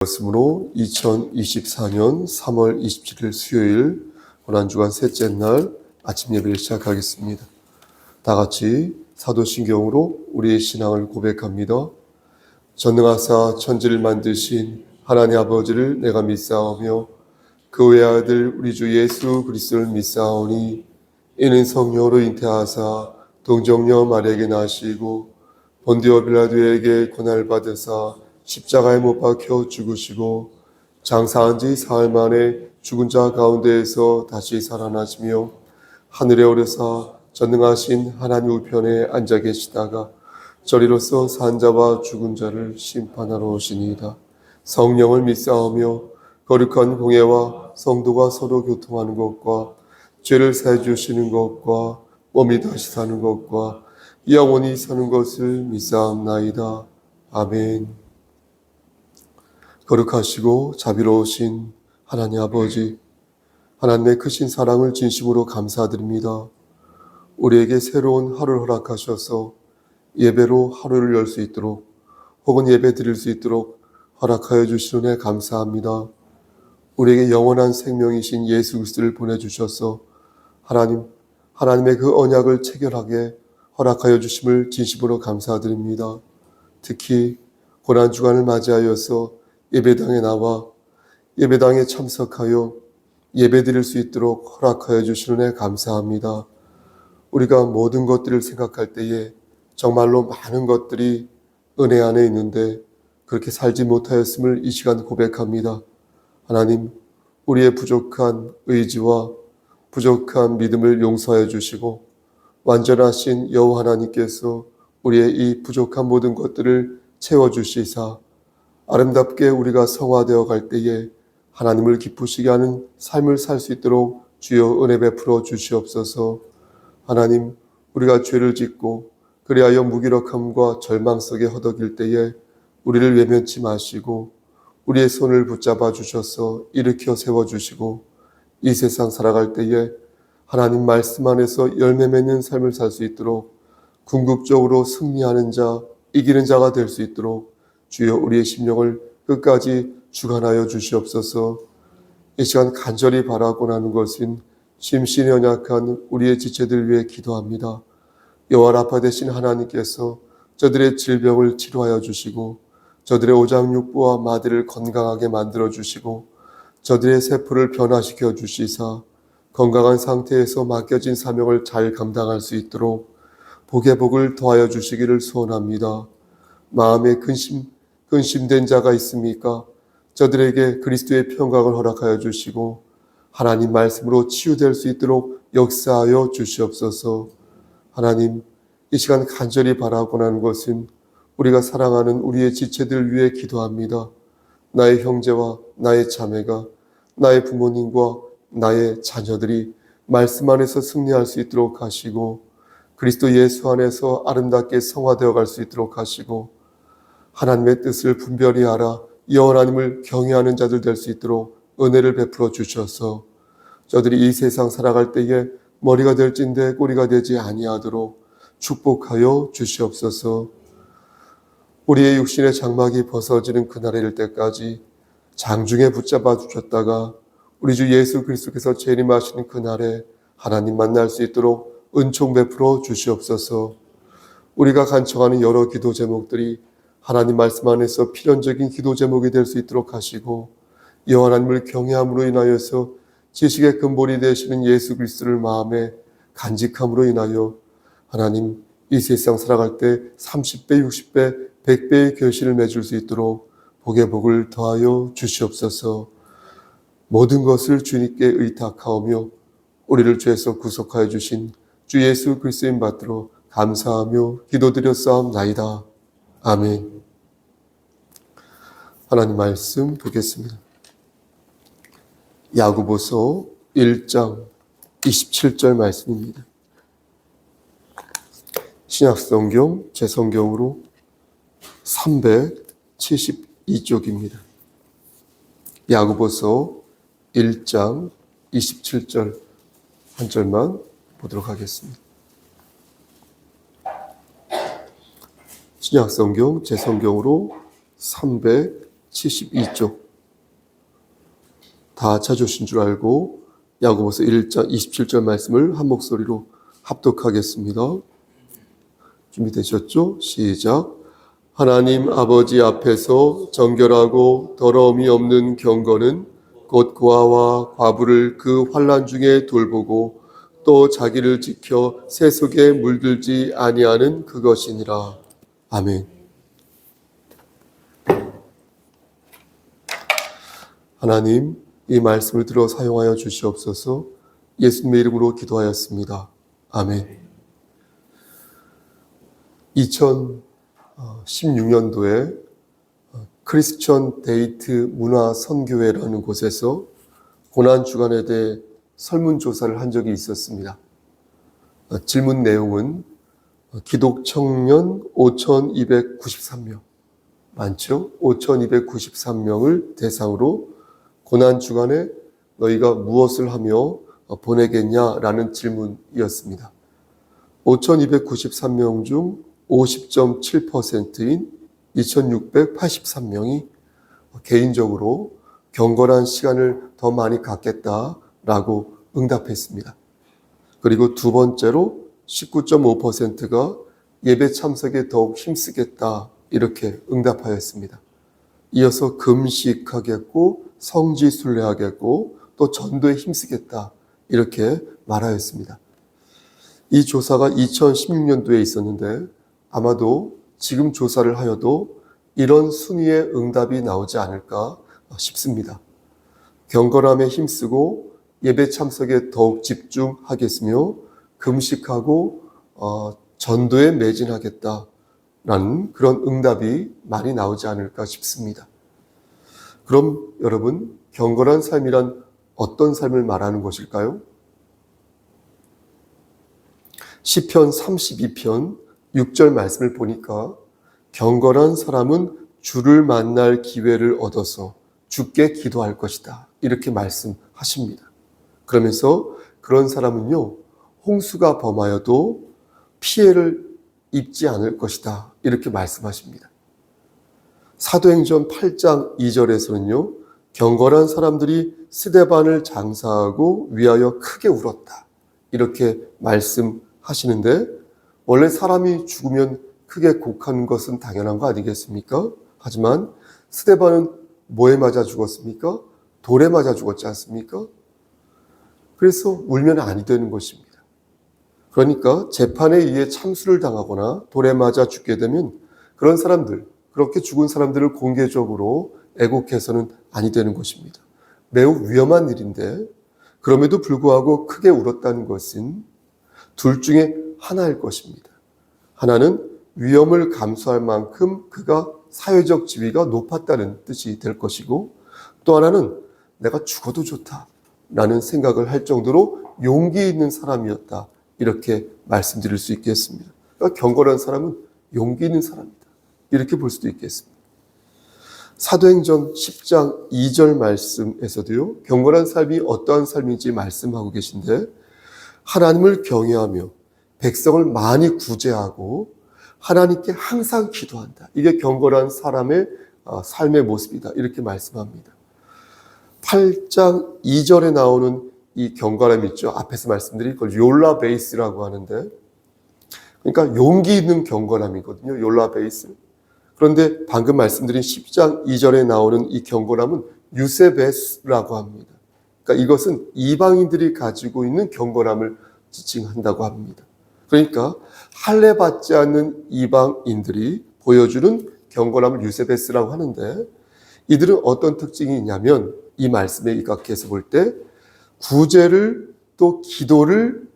그렇으므로 2024년 3월 27일 수요일 고난주간 셋째 날 아침 예배를 시작하겠습니다. 다 같이 사도신경으로 우리의 신앙을 고백합니다. 전능하사 천지를 만드신 하나님 아버지를 내가 믿사오며 그 외아들 우리 주 예수 그리스도를 믿사오니 이는 성령으로 잉태하사 동정녀 마리아에게 나시고 본디오 빌라도에게 고난을 받으사 십자가에 못 박혀 죽으시고 장사한 지 사흘 만에 죽은 자 가운데에서 다시 살아나시며 하늘에 오르사 전능하신 하나님 우편에 앉아 계시다가 저리로서 산 자와 죽은 자를 심판하러 오시니이다. 성령을 믿사오며 거룩한 공예와 성도가 서로 교통하는 것과 죄를 사해 주시는 것과 몸이 다시 사는 것과 영원히 사는 것을 믿사옵나이다. 아멘. 거룩하시고 자비로우신 하나님 아버지, 하나님의 크신 사랑을 진심으로 감사드립니다. 우리에게 새로운 하루를 허락하셔서 예배로 하루를 열 수 있도록 혹은 예배 드릴 수 있도록 허락하여 주시는 데 감사합니다. 우리에게 영원한 생명이신 예수 그리스도를 보내주셔서 하나님의 그 언약을 체결하게 허락하여 주심을 진심으로 감사드립니다. 특히 고난주간을 맞이하여서 예배당에 나와 예배당에 참석하여 예배드릴 수 있도록 허락하여 주시는 데 감사합니다. 우리가 모든 것들을 생각할 때에 정말로 많은 것들이 은혜 안에 있는데 그렇게 살지 못하였음을 이 시간 고백합니다. 하나님, 우리의 부족한 의지와 부족한 믿음을 용서하여 주시고 완전하신 여호와 하나님께서 우리의 이 부족한 모든 것들을 채워주시사 아름답게 우리가 성화되어 갈 때에 하나님을 기쁘시게 하는 삶을 살 수 있도록 주여 은혜 베풀어 주시옵소서. 하나님, 우리가 죄를 짓고 그리하여 무기력함과 절망 속에 허덕일 때에 우리를 외면치 마시고 우리의 손을 붙잡아 주셔서 일으켜 세워주시고 이 세상 살아갈 때에 하나님 말씀 안에서 열매 맺는 삶을 살 수 있도록 궁극적으로 승리하는 자, 이기는 자가 될 수 있도록 주여 우리의 심령을 끝까지 주관하여 주시옵소서. 이 시간 간절히 바라고 하는 것은 심신이 연약한 우리의 지체들 위해 기도합니다. 여호와 라파 되신 하나님께서 저들의 질병을 치료하여 주시고 저들의 오장육부와 마디를 건강하게 만들어 주시고 저들의 세포를 변화시켜 주시사 건강한 상태에서 맡겨진 사명을 잘 감당할 수 있도록 복의 복을 더하여 주시기를 소원합니다. 마음에 근심된 자가 있습니까? 저들에게 그리스도의 평강을 허락하여 주시고 하나님 말씀으로 치유될 수 있도록 역사하여 주시옵소서. 하나님, 이 시간 간절히 바라고 하는 것은 우리가 사랑하는 우리의 지체들 위해 기도합니다. 나의 형제와 나의 자매가 나의 부모님과 나의 자녀들이 말씀 안에서 승리할 수 있도록 하시고 그리스도 예수 안에서 아름답게 성화되어 갈 수 있도록 하시고 하나님의 뜻을 분별히 알아 여호와 하나님을 경외하는 자들 될 수 있도록 은혜를 베풀어 주셔서 저들이 이 세상 살아갈 때에 머리가 될진대 꼬리가 되지 아니하도록 축복하여 주시옵소서. 우리의 육신의 장막이 벗어지는 그날에 이를 때까지 장중에 붙잡아 주셨다가 우리 주 예수 그리스도께서 재림하시는 그날에 하나님 만날 수 있도록 은총 베풀어 주시옵소서. 우리가 간청하는 여러 기도 제목들이 하나님 말씀 안에서 필연적인 기도 제목이 될 수 있도록 하시고 여호와 하나님을 경외함으로 인하여서 지식의 근본이 되시는 예수 그리스도를 마음에 간직함으로 인하여 하나님 이 세상 살아갈 때 30배, 60배, 100배의 결실을 맺을 수 있도록 복의 복을 더하여 주시옵소서. 모든 것을 주님께 의탁하오며 우리를 죄에서 구속하여 주신 주 예수 그리스도인 받들어 감사하며 기도드렸사옵나이다. 아멘. 하나님 말씀 보겠습니다. 야고보서 1장 27절 말씀입니다. 신약성경 제 성경으로 372쪽입니다. 야고보서 1장 27절 한 절만 보도록 하겠습니다. 신약성경 제 성경으로 372 72쪽 다 찾으신 줄 알고 야고보서 1장 27절 말씀을 한 목소리로 합독하겠습니다. 준비되셨죠? 시작. 하나님 아버지 앞에서 정결하고 더러움이 없는 경건은 곧 고아와 과부를 그 환난 중에 돌보고 또 자기를 지켜 새 속에 물들지 아니하는 그것이니라. 아멘. 하나님, 이 말씀을 들어 사용하여 주시옵소서. 예수님의 이름으로 기도하였습니다. 아멘. 2016년도에 크리스천 데이트 문화 선교회라는 곳에서 고난주간에 대해 설문조사를 한 적이 있었습니다. 질문 내용은 기독 청년 5,293명, 많죠? 5,293명을 대상으로 고난주간에 너희가 무엇을 하며 보내겠냐라는 질문이었습니다. 5,293명 중 50.7%인 2,683명이 개인적으로 경건한 시간을 더 많이 갖겠다라고 응답했습니다. 그리고 두 번째로 19.5%가 예배 참석에 더욱 힘쓰겠다 이렇게 응답하였습니다. 이어서 금식하겠고 성지순례하겠고 또 전도에 힘쓰겠다 이렇게 말하였습니다. 이 조사가 2016년도에 있었는데 아마도 지금 조사를 하여도 이런 순위의 응답이 나오지 않을까 싶습니다. 경건함에 힘쓰고 예배 참석에 더욱 집중하겠으며 금식하고 전도에 매진하겠다라는 그런 응답이 많이 나오지 않을까 싶습니다. 그럼 여러분, 경건한 삶이란 어떤 삶을 말하는 것일까요? 시편 32편 6절 말씀을 보니까 경건한 사람은 주를 만날 기회를 얻어서 주께 기도할 것이다 이렇게 말씀하십니다. 그러면서 그런 사람은요, 홍수가 범하여도 피해를 입지 않을 것이다 이렇게 말씀하십니다. 사도행전 8장 2절에서는요, 경건한 사람들이 스데반을 장사하고 위하여 크게 울었다 이렇게 말씀하시는데, 원래 사람이 죽으면 크게 곡하는 것은 당연한 거 아니겠습니까? 하지만 스데반은 뭐에 맞아 죽었습니까? 돌에 맞아 죽었지 않습니까? 그래서 울면 아니 되는 것입니다. 그러니까 재판에 의해 참수를 당하거나 돌에 맞아 죽게 되면 그런 사람들, 그렇게 죽은 사람들을 공개적으로 애곡해서는 아니 되는 것입니다. 매우 위험한 일인데 그럼에도 불구하고 크게 울었다는 것은 둘 중에 하나일 것입니다. 하나는 위험을 감수할 만큼 그가 사회적 지위가 높았다는 뜻이 될 것이고, 또 하나는 내가 죽어도 좋다라는 생각을 할 정도로 용기 있는 사람이었다 이렇게 말씀드릴 수 있겠습니다. 그러니까 경건한 사람은 용기 있는 사람이다 이렇게 볼 수도 있겠습니다. 사도행전 10장 2절 말씀에서도요, 경건한 삶이 어떠한 삶인지 말씀하고 계신데, 하나님을 경외하며 백성을 많이 구제하고 하나님께 항상 기도한다. 이게 경건한 사람의 삶의 모습이다 이렇게 말씀합니다. 8장 2절에 나오는 이 경건함이 있죠. 앞에서 말씀드린 걸 욜라 베이스라고 하는데, 그러니까 용기 있는 경건함이거든요. 욜라 베이스. 그런데 방금 말씀드린 10장 2절에 나오는 이 경건함은 유세베스라고 합니다. 그러니까 이것은 이방인들이 가지고 있는 경건함을 지칭한다고 합니다. 그러니까 할례 받지 않는 이방인들이 보여주는 경건함을 유세베스라고 하는데, 이들은 어떤 특징이 있냐면 이 말씀에 입각해서 볼 때 구제를 또 기도를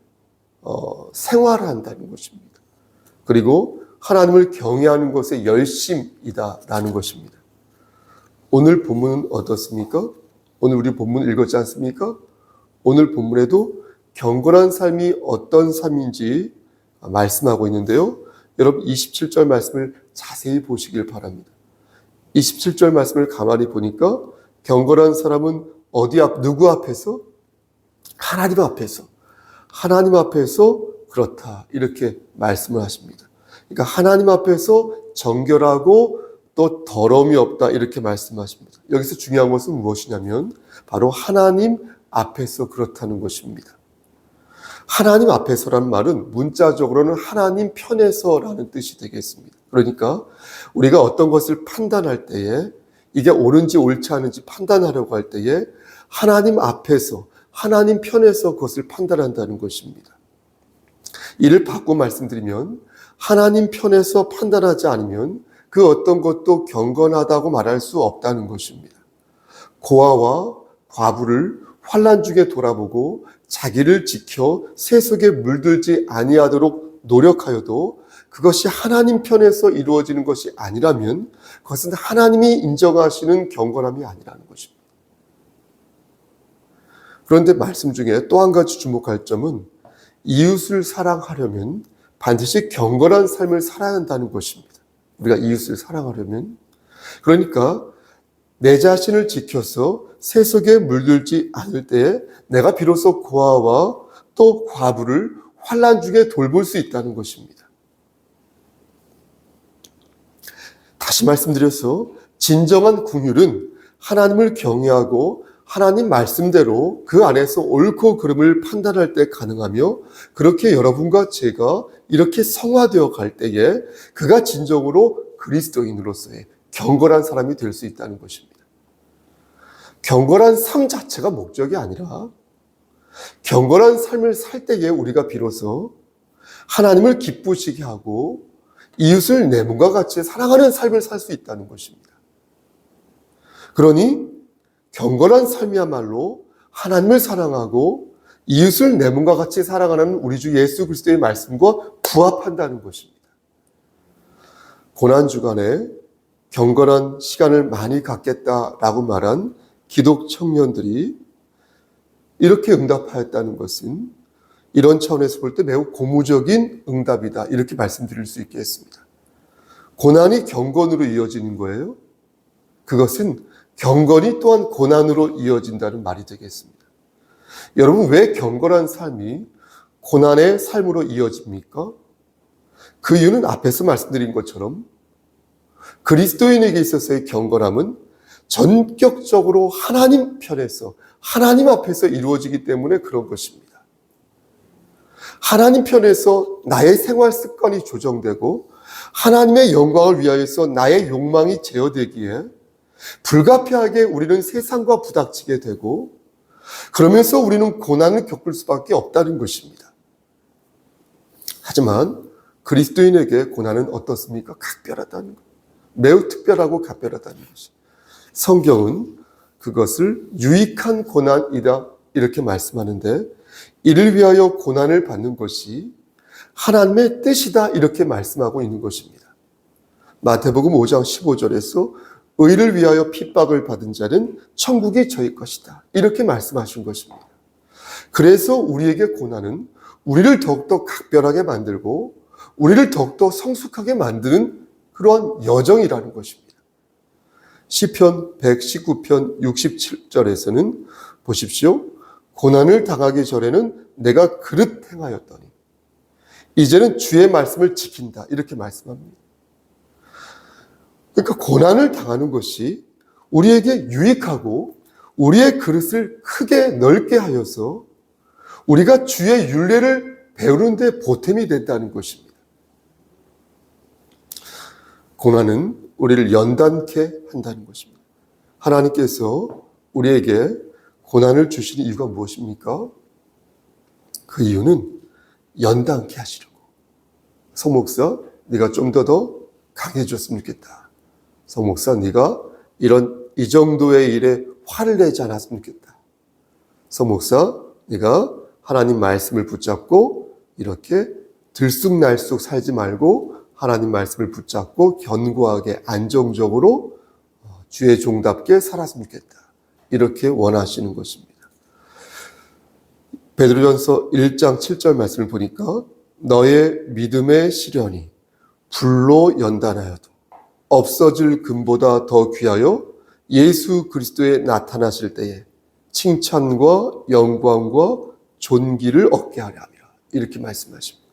생활한다는 것입니다. 그리고 하나님을 경외하는 것에 열심이다라는 것입니다. 오늘 본문은 어떻습니까? 오늘 우리 본문 읽었지 않습니까? 오늘 본문에도 경건한 삶이 어떤 삶인지 말씀하고 있는데요. 여러분 27절 말씀을 자세히 보시길 바랍니다. 27절 말씀을 가만히 보니까 경건한 사람은 누구 앞에서? 하나님 앞에서 그렇다 이렇게 말씀을 하십니다. 그러니까 하나님 앞에서 정결하고 또 더러움이 없다 이렇게 말씀하십니다. 여기서 중요한 것은 무엇이냐면 바로 하나님 앞에서 그렇다는 것입니다. 하나님 앞에서라는 말은 문자적으로는 하나님 편에서라는 뜻이 되겠습니다. 그러니까 우리가 어떤 것을 판단할 때에 이게 옳은지 옳지 않은지 판단하려고 할 때에 하나님 앞에서 하나님 편에서 그것을 판단한다는 것입니다. 이를 바꿔 말씀드리면 하나님 편에서 판단하지 않으면 그 어떤 것도 경건하다고 말할 수 없다는 것입니다. 고아와 과부를 환난 중에 돌아보고 자기를 지켜 세속에 물들지 아니하도록 노력하여도 그것이 하나님 편에서 이루어지는 것이 아니라면 그것은 하나님이 인정하시는 경건함이 아니라는 것입니다. 그런데 말씀 중에 또 한 가지 주목할 점은 이웃을 사랑하려면 반드시 경건한 삶을 살아야 한다는 것입니다. 우리가 이웃을 사랑하려면 그러니까 내 자신을 지켜서 세속에 물들지 않을 때에 내가 비로소 고아와 또 과부를 환난 중에 돌볼 수 있다는 것입니다. 다시 말씀드려서 진정한 긍휼은 하나님을 경외하고 하나님 말씀대로 그 안에서 옳고 그름을 판단할 때 가능하며 그렇게 여러분과 제가 이렇게 성화되어 갈 때에 그가 진정으로 그리스도인으로서의 경건한 사람이 될 수 있다는 것입니다. 경건한 삶 자체가 목적이 아니라 경건한 삶을 살 때에 우리가 비로소 하나님을 기쁘시게 하고 이웃을 내 몸과 같이 사랑하는 삶을 살 수 있다는 것입니다. 그러니 경건한 삶이야말로 하나님을 사랑하고 이웃을 내 몸과 같이 사랑하는 우리 주 예수 그리스도의 말씀과 부합한다는 것입니다. 고난주간에 경건한 시간을 많이 갖겠다라고 말한 기독 청년들이 이렇게 응답하였다는 것은 이런 차원에서 볼 때 매우 고무적인 응답이다 이렇게 말씀드릴 수 있겠습니다. 고난이 경건으로 이어지는 거예요. 그것은 경건이 또한 고난으로 이어진다는 말이 되겠습니다. 여러분 왜 경건한 삶이 고난의 삶으로 이어집니까? 그 이유는 앞에서 말씀드린 것처럼 그리스도인에게 있어서의 경건함은 전격적으로 하나님 편에서 하나님 앞에서 이루어지기 때문에 그런 것입니다. 하나님 편에서 나의 생활 습관이 조정되고 하나님의 영광을 위하여서 나의 욕망이 제어되기에 불가피하게 우리는 세상과 부닥치게 되고 그러면서 우리는 고난을 겪을 수밖에 없다는 것입니다. 하지만 그리스도인에게 고난은 어떻습니까? 각별하다는 것. 매우 특별하고 각별하다는 것입니다. 성경은 그것을 유익한 고난이다 이렇게 말씀하는데 이를 위하여 고난을 받는 것이 하나님의 뜻이다 이렇게 말씀하고 있는 것입니다. 마태복음 5장 15절에서 의를 위하여 핍박을 받은 자는 천국이 저희 것이다 이렇게 말씀하신 것입니다. 그래서 우리에게 고난은 우리를 더욱더 각별하게 만들고 우리를 더욱더 성숙하게 만드는 그러한 여정이라는 것입니다. 시편 119편 67절에서는 보십시오. 고난을 당하기 전에는 내가 그릇 행하였더니 이제는 주의 말씀을 지킨다 이렇게 말씀합니다. 그러니까 고난을 당하는 것이 우리에게 유익하고 우리의 그릇을 크게 넓게 하여서 우리가 주의 율례를 배우는 데 보탬이 된다는 것입니다. 고난은 우리를 연단케 한다는 것입니다. 하나님께서 우리에게 고난을 주시는 이유가 무엇입니까? 그 이유는 연단케 하시려고. 성목사, 네가 좀 더 강해졌으면 좋겠다. 성목사, 네가 이 정도의 일에 화를 내지 않았으면 좋겠다. 성목사, 네가 하나님 말씀을 붙잡고 이렇게 들쑥날쑥 살지 말고 하나님 말씀을 붙잡고 견고하게 안정적으로 주의 종답게 살았으면 좋겠다. 이렇게 원하시는 것입니다. 베드로전서 1장 7절 말씀을 보니까 너의 믿음의 시련이 불로 연단하여도 없어질 금보다 더 귀하여 예수 그리스도에 나타나실 때에 칭찬과 영광과 존귀를 얻게 하려 함이라. 이렇게 말씀하십니다.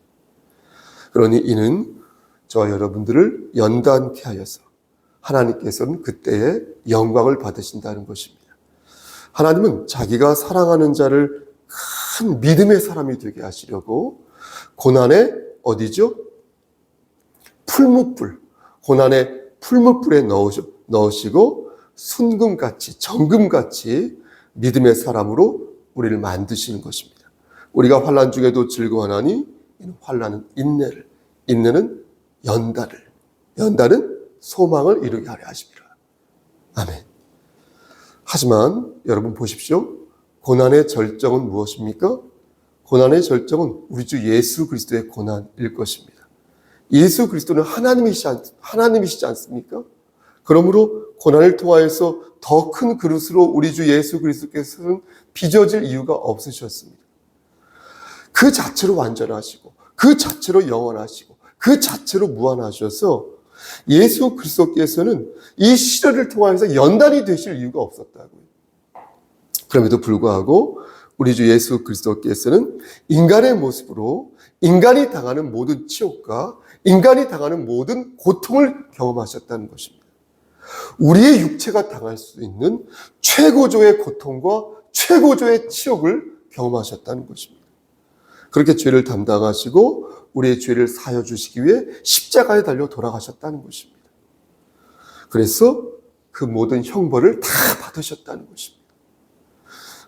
그러니 이는 저와 여러분들을 연단케 하여서 하나님께서는 그때에 영광을 받으신다는 것입니다. 하나님은 자기가 사랑하는 자를 큰 믿음의 사람이 되게 하시려고 고난의 어디죠? 풀무불, 고난의 풀무불에 넣으시고 순금같이 정금같이 믿음의 사람으로 우리를 만드시는 것입니다. 우리가 환난 중에도 즐거워하나니 환난은 인내를, 인내는 연단은 소망을 이루게 하려 하십니다. 아멘. 하지만 여러분 보십시오. 고난의 절정은 무엇입니까? 고난의 절정은 우리 주 예수 그리스도의 고난일 것입니다. 예수 그리스도는 하나님이시지 않습니까? 그러므로 고난을 통하여서 더 큰 그릇으로 우리 주 예수 그리스도께서는 빚어질 이유가 없으셨습니다. 그 자체로 완전하시고 그 자체로 영원하시고 그 자체로 무한하셔서 예수 그리스도께서는 이 시련을 통하여서 연단이 되실 이유가 없었다고요. 그럼에도 불구하고 우리 주 예수 그리스도께서는 인간의 모습으로 인간이 당하는 모든 치욕과 인간이 당하는 모든 고통을 경험하셨다는 것입니다. 우리의 육체가 당할 수 있는 최고조의 고통과 최고조의 치욕을 경험하셨다는 것입니다. 그렇게 죄를 담당하시고 우리의 죄를 사하여 주시기 위해 십자가에 달려 돌아가셨다는 것입니다. 그래서 그 모든 형벌을 다 받으셨다는 것입니다.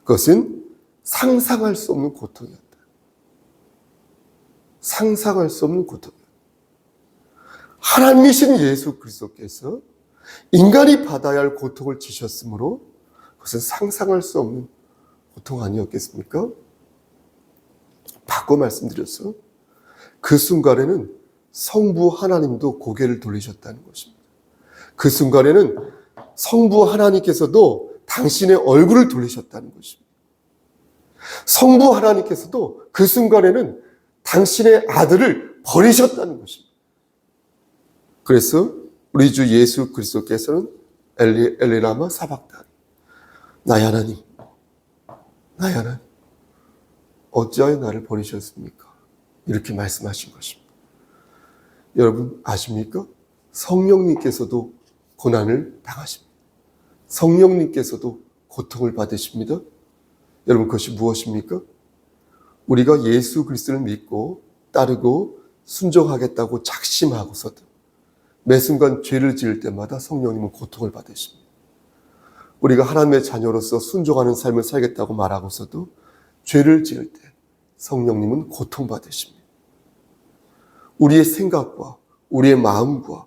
그것은 상상할 수 없는 고통이었다. 상상할 수 없는 고통이었다. 하나님이신 예수 그리스도께서 인간이 받아야 할 고통을 지셨으므로 그것은 상상할 수 없는 고통 아니었겠습니까? 바꿔 말씀드렸어. 그 순간에는 성부 하나님도 고개를 돌리셨다는 것입니다. 그 순간에는 성부 하나님께서도 당신의 얼굴을 돌리셨다는 것입니다. 성부 하나님께서도 그 순간에는 당신의 아들을 버리셨다는 것입니다. 그래서 우리 주 예수 그리스도께서는 엘리 라마 사박다니, 나의 하나님, 나의 하나님, 어찌하여 나를 버리셨습니까? 이렇게 말씀하신 것입니다. 여러분 아십니까? 성령님께서도 고난을 당하십니다. 성령님께서도 고통을 받으십니다. 여러분 그것이 무엇입니까? 우리가 예수 그리스도를 믿고 따르고 순종하겠다고 작심하고서도 매 순간 죄를 지을 때마다 성령님은 고통을 받으십니다. 우리가 하나님의 자녀로서 순종하는 삶을 살겠다고 말하고서도 죄를 지을 때 성령님은 고통받으십니다. 우리의 생각과 우리의 마음과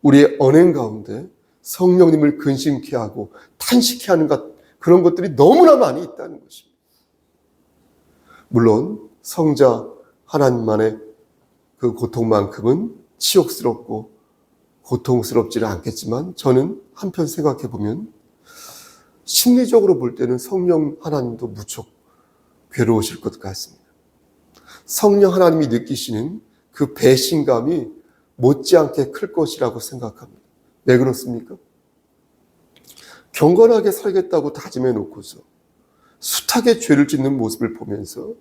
우리의 언행 가운데 성령님을 근심케 하고 탄식케 하는 그런 것들이 너무나 많이 있다는 것입니다. 물론 성자 하나님만의 그 고통만큼은 치욕스럽고 고통스럽지는 않겠지만 저는 한편 생각해 보면 심리적으로 볼 때는 성령 하나님도 무척 괴로우실 것 같습니다. 성령 하나님이 느끼시는 그 배신감이 못지않게 클 것이라고 생각합니다. 왜 그렇습니까? 경건하게 살겠다고 다짐해 놓고서 숱하게 죄를 짓는 모습을 보면서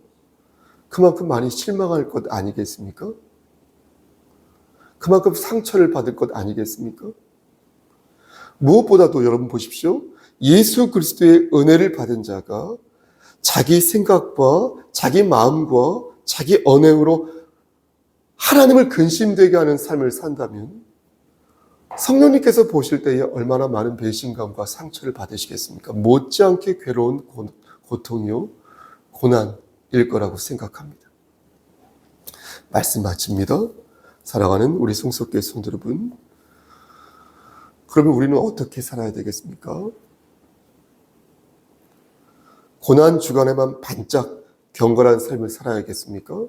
그만큼 많이 실망할 것 아니겠습니까? 그만큼 상처를 받을 것 아니겠습니까? 무엇보다도 여러분 보십시오. 예수 그리스도의 은혜를 받은 자가 자기 생각과 자기 마음과 자기 언행으로 하나님을 근심되게 하는 삶을 산다면 성령님께서 보실 때에 얼마나 많은 배신감과 상처를 받으시겠습니까? 못지않게 괴로운 고통이요 고난일 거라고 생각합니다. 말씀 마칩니다. 사랑하는 우리 송석교회 성도 여러분, 그러면 우리는 어떻게 살아야 되겠습니까? 고난 주간에만 반짝 경건한 삶을 살아야겠습니까?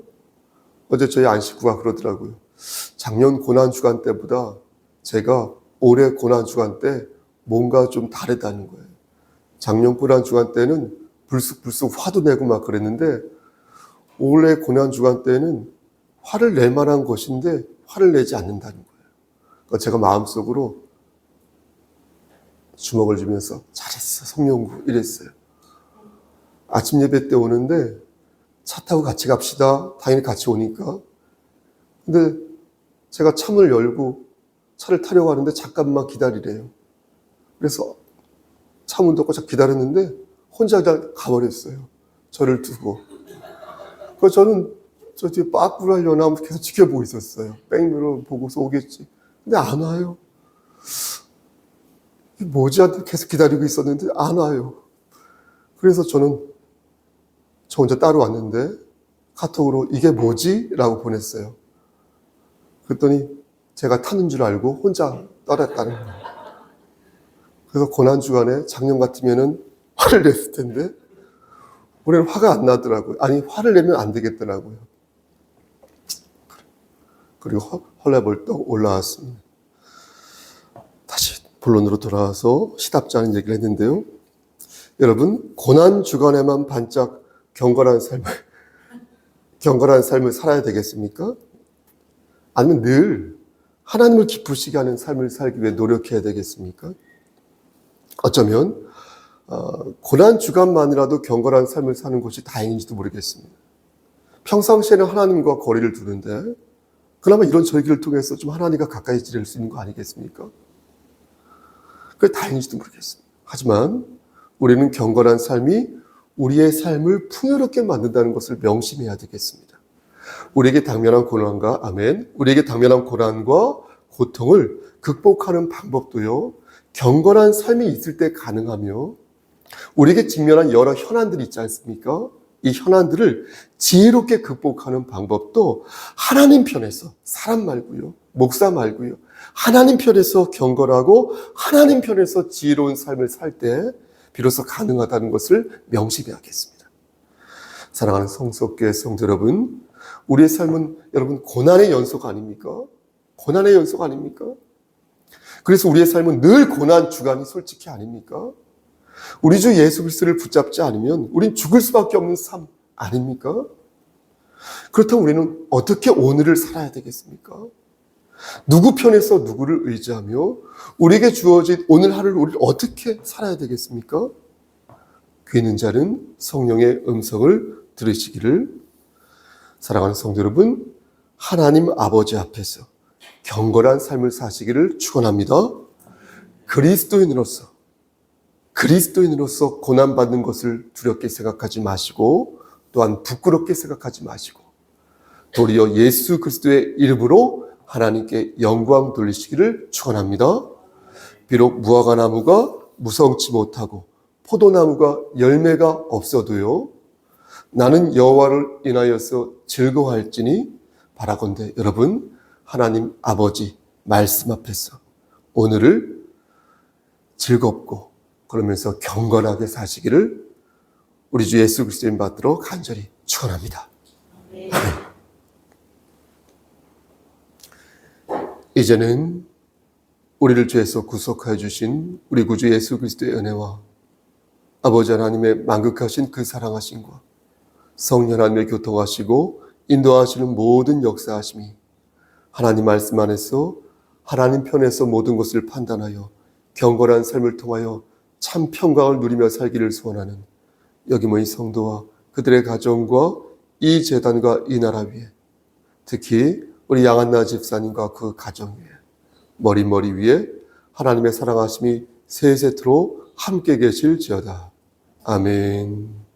어제 저희 안식구가 그러더라고요. 작년 고난 주간 때보다 제가 올해 고난 주간 때 뭔가 좀 다르다는 거예요. 작년 고난 주간 때는 불쑥불쑥 화도 내고 막 그랬는데 올해 고난 주간 때는 화를 낼 만한 것인데 화를 내지 않는다는 거예요. 그러니까 제가 마음속으로 주먹을 쥐면서 잘했어 성령구 이랬어요. 아침 예배 때 오는데 차 타고 같이 갑시다. 당연히 같이 오니까. 근데 제가 차문을 열고 차를 타려고 하는데 잠깐만 기다리래요. 그래서 차 문 닫고 기다렸는데 혼자 그냥 가버렸어요. 저를 두고. 그래서 저는 저 뒤에 빠꾸를 하려나 하면서 계속 지켜보고 있었어요. 백미러 보고서 오겠지. 근데 안 와요. 이게 뭐지? 하고 계속 기다리고 있었는데 안 와요. 그래서 저는 저 혼자 따로 왔는데 카톡으로 이게 뭐지? 라고 보냈어요. 그랬더니 제가 타는 줄 알고 혼자 따랐다는 거예요. 그래서 고난주간에 작년 같으면은 화를 냈을 텐데 올해는 화가 안 나더라고요. 아니, 화를 내면 안 되겠더라고요. 그리고 헐레벌떡 올라왔습니다. 다시 본론으로 돌아와서 시답지 않은 얘기를 했는데요. 여러분, 고난주간에만 반짝 경건한 삶을 살아야 되겠습니까? 아니면 늘 하나님을 기쁘시게 하는 삶을 살기 위해 노력해야 되겠습니까? 어쩌면 고난 주간만이라도 경건한 삶을 사는 것이 다행인지도 모르겠습니다. 평상시에는 하나님과 거리를 두는데 그나마 이런 절기를 통해서 좀 하나님과 가까이 지낼 수 있는 거 아니겠습니까? 그게 다행인지도 모르겠습니다. 하지만 우리는 경건한 삶이 우리의 삶을 풍요롭게 만든다는 것을 명심해야 되겠습니다. 우리에게 당면한 고난과 우리에게 당면한 고난과 고통을 극복하는 방법도요, 경건한 삶이 있을 때 가능하며 우리에게 직면한 여러 현안들이 있지 않습니까? 이 현안들을 지혜롭게 극복하는 방법도 하나님 편에서, 사람 말고요, 목사 말고요, 하나님 편에서 경건하고 하나님 편에서 지혜로운 삶을 살 때 비로소 가능하다는 것을 명심해야겠습니다. 사랑하는 성석교회 성도 여러분, 우리의 삶은 여러분 고난의 연속 아닙니까? 고난의 연속 아닙니까? 그래서 우리의 삶은 늘 고난 주간이 솔직히 아닙니까? 우리 주 예수 그리스도를 붙잡지 않으면 우린 죽을 수밖에 없는 삶 아닙니까? 그렇다면 우리는 어떻게 오늘을 살아야 되겠습니까? 누구 편에서 누구를 의지하며 우리에게 주어진 오늘 하루를 우리를 어떻게 살아야 되겠습니까? 귀 있는 자는 성령의 음성을 들으시기를. 사랑하는 성도 여러분, 하나님 아버지 앞에서 경건한 삶을 사시기를 축원합니다. 그리스도인으로서 고난받는 것을 두렵게 생각하지 마시고 또한 부끄럽게 생각하지 마시고 도리어 예수 그리스도의 이름으로 하나님께 영광 돌리시기를 축원합니다. 비록 무화과 나무가 무성치 못하고 포도나무가 열매가 없어도요, 나는 여호와를 인하여서 즐거워할지니 바라건대. 여러분, 하나님 아버지 말씀 앞에서 오늘을 즐겁고 그러면서 경건하게 사시기를 우리 주 예수 그리스도인 받들어 간절히 축원합니다. 아멘. 이제는 우리를 죄에서 구속하여 주신 우리 구주 예수 그리스도의 은혜와 아버지 하나님의 만극하신 그 사랑하심과 성령 하나님의 교통하시고 인도하시는 모든 역사하심이 하나님 말씀 안에서 하나님 편에서 모든 것을 판단하여 경건한 삶을 통하여 참 평강을 누리며 살기를 소원하는 여기 모인 성도와 그들의 가정과 이 재단과 이 나라 위에, 특히 우리 양한나 집사님과 그 가정 위에, 머리 위에 하나님의 사랑하심이 세세토록 함께 계실지어다. 아멘.